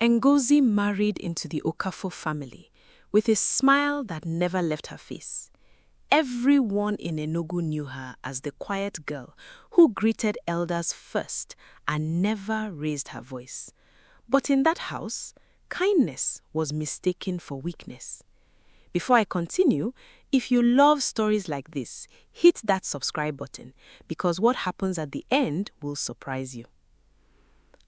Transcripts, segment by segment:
Ngozi married into the Okafo family with a smile that never left her face. Everyone in Enugu knew her as the quiet girl who greeted elders first and never raised her voice. But in that house, kindness was mistaken for weakness. Before I continue, if you love stories like this, hit that subscribe button because what happens at the end will surprise you.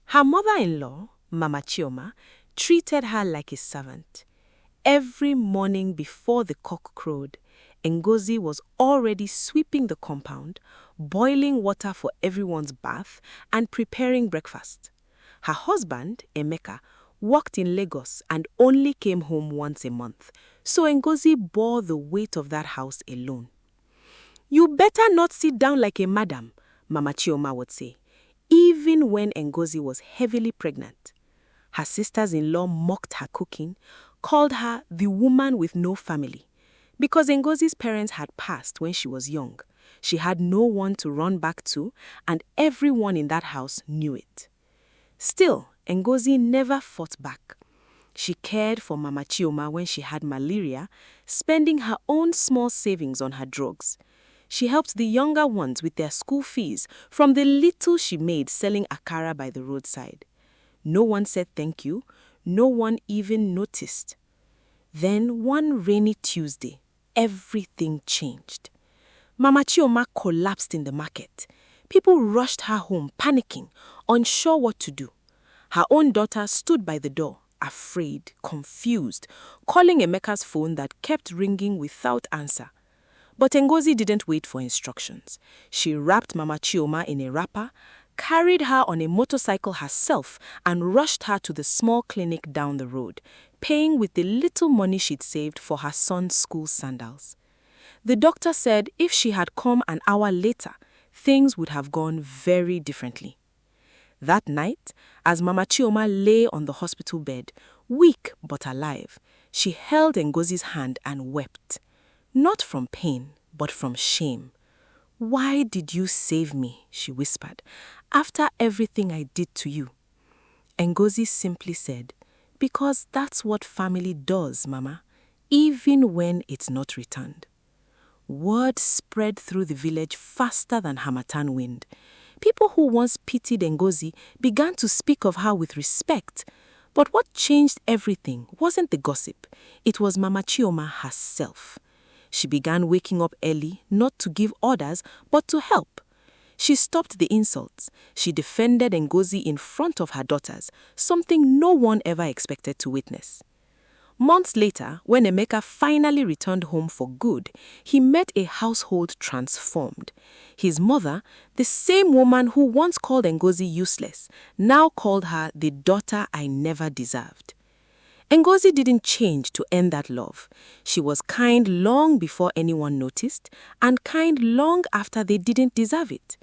Her mother-in-law, Mama Chioma, treated her like a servant. Every morning before the cock crowed, Ngozi was already sweeping the compound, boiling water for everyone's bath, and preparing breakfast. Her husband, Emeka, worked in Lagos and only came home once a month, so Ngozi bore the weight of that house alone. "You better not sit down like a madam," Mama Chioma would say, even when Ngozi was heavily pregnant. Her sisters-in-law mocked her cooking, called her the woman with no family. Because Ngozi's parents had passed when she was young, she had no one to run back to, and everyone in that house knew it. Still, Ngozi never fought back. She cared for Mama Chioma when she had malaria, spending her own small savings on her drugs. She helped the younger ones with their school fees from the little she made selling akara by the roadside. No one said thank you. No one even noticed. Then one rainy Tuesday, everything changed. Mama Chioma collapsed in the market. People rushed her home, panicking, unsure what to do. Her own daughter stood by the door, afraid, confused, calling Emeka's phone that kept ringing without answer. But Ngozi didn't wait for instructions. She wrapped Mama Chioma in a wrapper, carried her on a motorcycle herself, and rushed her to the small clinic down the road, paying with the little money she'd saved for her son's school sandals. The doctor said if she had come an hour later, things would have gone very differently. That night, as Mama Chioma lay on the hospital bed, weak but alive, she held Ngozi's hand and wept. Not from pain, but from shame. "Why did you save me?" she whispered, "after everything I did to you?" Ngozi simply said, "Because that's what family does, Mama, even when it's not returned." Word spread through the village faster than harmattan wind. People who once pitied Ngozi began to speak of her with respect. But what changed everything wasn't the gossip. It was Mama Chioma herself. She began waking up early, not to give orders, but to help. She stopped the insults. She defended Ngozi in front of her daughters, something no one ever expected to witness. Months later, when Emeka finally returned home for good, he met a household transformed. His mother, the same woman who once called Ngozi useless, now called her the daughter I never deserved. Ngozi didn't change to earn that love. She was kind long before anyone noticed, and kind long after they didn't deserve it.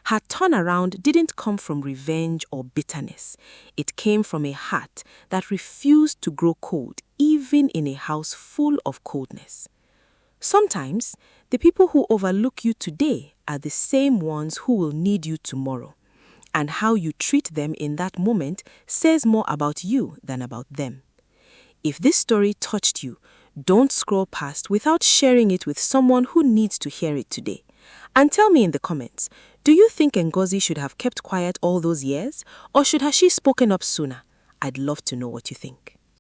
Her turnaround didn't come from revenge or bitterness. It came from a heart that refused to grow cold, even in a house full of coldness. Sometimes, the people who overlook you today are the same ones who will need you tomorrow. And how you treat them in that moment says more about you than about them. If this story touched you, don't scroll past without sharing it with someone who needs to hear it today. And tell me in the comments, do you think Ngozi should have kept quiet all those years, or should have she spoken up sooner? I'd love to know what you think.